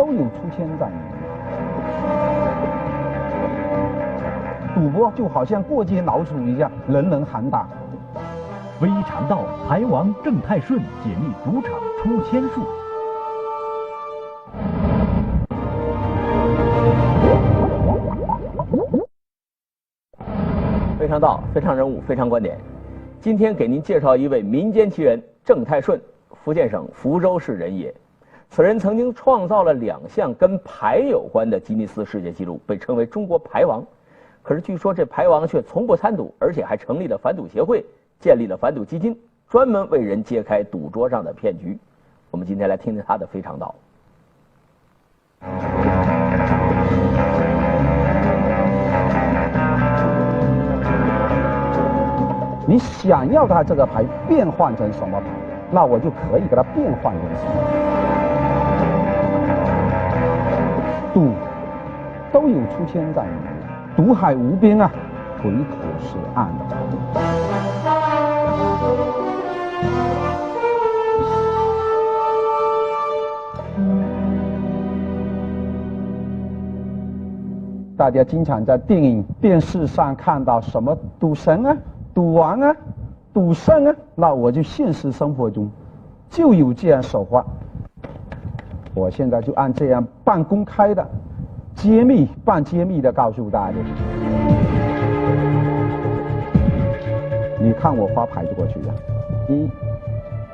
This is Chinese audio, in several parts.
都有出千在里面。赌博就好像过街老鼠一样，人人喊打。微禅道牌王郑太顺解密赌场出千术。非常道，非常人物，非常观点。今天给您介绍一位民间奇人郑太顺，福建省福州市人也。此人曾经创造了2项跟牌有关的吉尼斯世界纪录，被称为中国牌王。可是据说这牌王却从不参赌，而且还成立了反赌协会，建立了反赌基金，专门为人揭开赌桌上的骗局。我们今天来听听他的非常道。你想要它这个牌变换成什么牌，那我就可以给它变换成什么牌。赌都有出千在里面，赌海无边啊，回头是岸。大家经常在电影、电视上看到什么赌神啊、赌王啊、赌圣啊，那我就现实生活中就有这样手法。我现在就按这样半公开的、半揭秘的告诉大家。你看我发牌子过去的，1、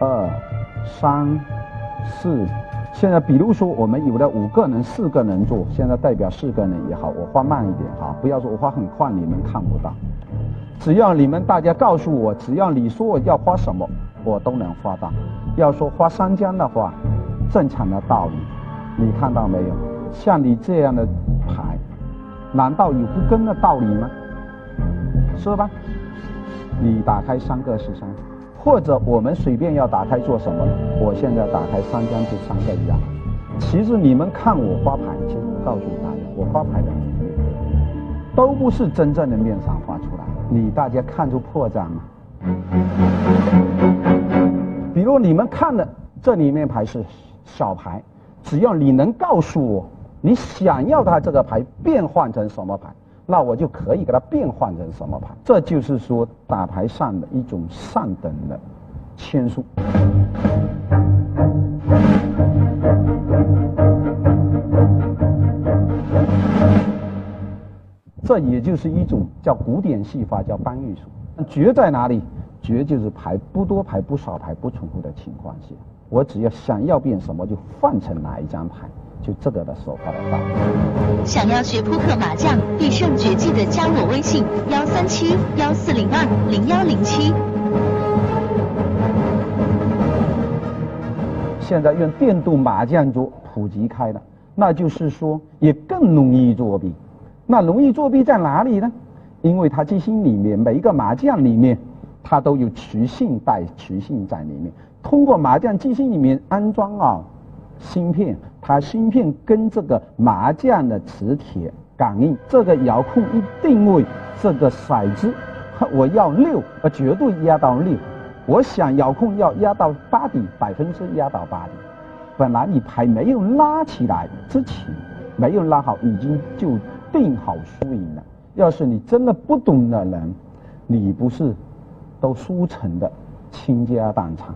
2、3、4。现在比如说我们有的5个人、4个人做，现在代表4个人也好，我画慢一点哈，不要说我画很快，你们看不到。只要你们大家告诉我，只要你说我要花什么，我都能花到。要说花3江的话，正常的道理，你看到没有？像你这样的牌，难道有不跟的道理吗？是吧？你打开3个是3，或者我们随便要打开做什么？我现在打开3江就3个一样。其实你们看我发牌，其实我告诉大家，我发牌的都不是真正的面上画出来。你大家看出破绽吗？比如你们看的这里面牌是小牌，只要你能告诉我你想要它这个牌变换成什么牌，那我就可以给它变换成什么牌。这就是说打牌上的一种上等的签术。这也就是一种叫古典戏法，叫搬运术。绝在哪里？绝就是牌不多、牌不少、牌不重复的情况下，我只要想要变什么就换成哪一张牌，就这个的手法的道理。想要学扑克、麻将、必胜绝技的，加我微信13714020107。现在用电动麻将桌普及开了，那就是说也更容易作弊。那容易作弊在哪里呢？因为它机芯里面每一个麻将里面，它都有磁性带磁性在里面。通过麻将机芯里面安装芯片，它芯片跟这个麻将的磁铁感应，这个遥控一定位这个骰子，我要6，绝对压到6。我想遥控要压到8底，100%压到8底。本来你牌没有拉起来之前，没有拉好，已经就定好输赢了。要是你真的不懂的人，你不是都输成的倾家荡产。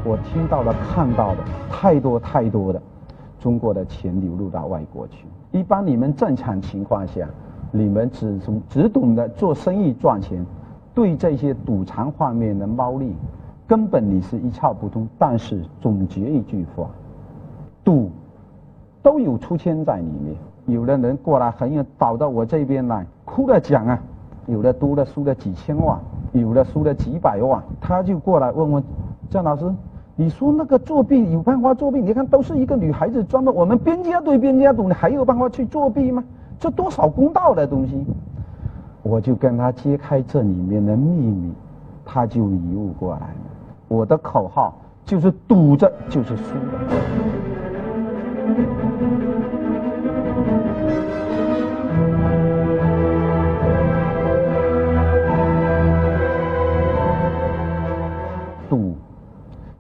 我听到了、看到的太多的中国的钱流入到外国去。一般你们正常情况下，你们只懂得做生意赚钱，对这些赌场方面的猫腻根本你是一窍不通。但是总结一句话，赌都有出千在里面。有的人过来很远倒到我这边来哭着讲啊，有的多的输了几千万，有的输了几百万，他就过来问我，郑老师，你说那个作弊有办法作弊？你看都是一个女孩子专门，我们边家对边家赌，你还有办法去作弊吗？这多少公道的东西！我就跟他揭开这里面的秘密，他就迷悟过来了。我的口号就是赌着就是输的。赌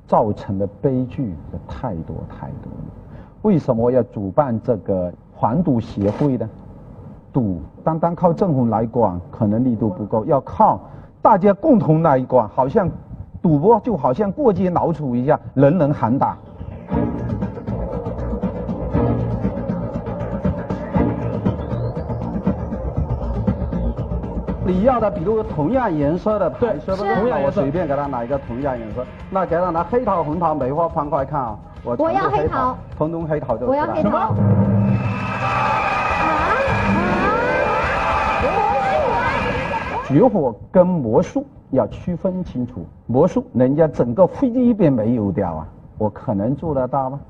造成的悲剧是太多太多了。为什么我要主办这个黄赌协会呢？赌单单靠政府来管，可能力度不够，要靠大家共同来管。好像赌博就好像过街老鼠一样，人人喊打。你要的，比如同样颜色的牌，是不是？同样颜色，我随便给他拿一个同样颜色，那给他拿黑桃、红桃、梅花方块看啊。我要黑桃，通通黑桃就。我要黑桃。绝活跟魔术要区分清楚，魔术人家整个飞机一边没有掉啊，我可能做得到吗？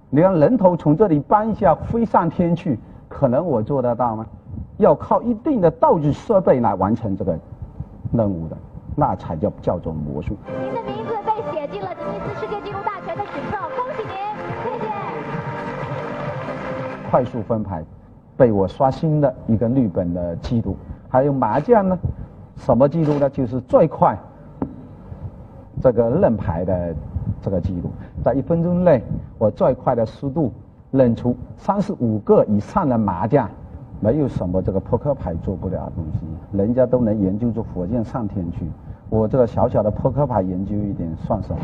你让人头从这里搬一下飞上天去，可能我做得到吗？要靠一定的道具设备来完成这个任务的，那才叫做魔术。您的名字被写进了吉尼斯世界纪录大全的史册，恭喜您，谢谢。快速分牌被我刷新了一个日本的记录，还有麻将呢，什么记录呢？就是最快这个认牌的这个记录，在1分钟内，我最快的速度认出35个以上的麻将。没有什么这个扑克牌做不了的东西，人家都能研究出火箭上天去，我这个小小的扑克牌研究一点算什么？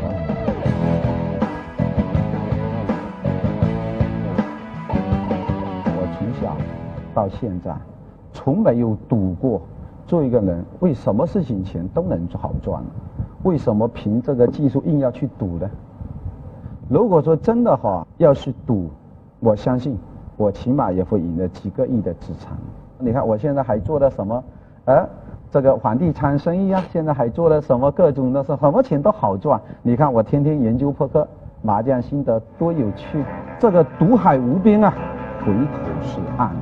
我从小到现在，从没有赌过。做一个人，为什么事情钱都能好赚？为什么凭这个技术硬要去赌呢？如果说真的话，要是赌，我相信。我起码也会赢了几个亿的资产。你看我现在还做了什么？这个房地产生意啊，现在还做了什么各种的，什么钱都好赚。你看我天天研究扑克、麻将心得，多有趣！这个赌海无边啊，回头是岸。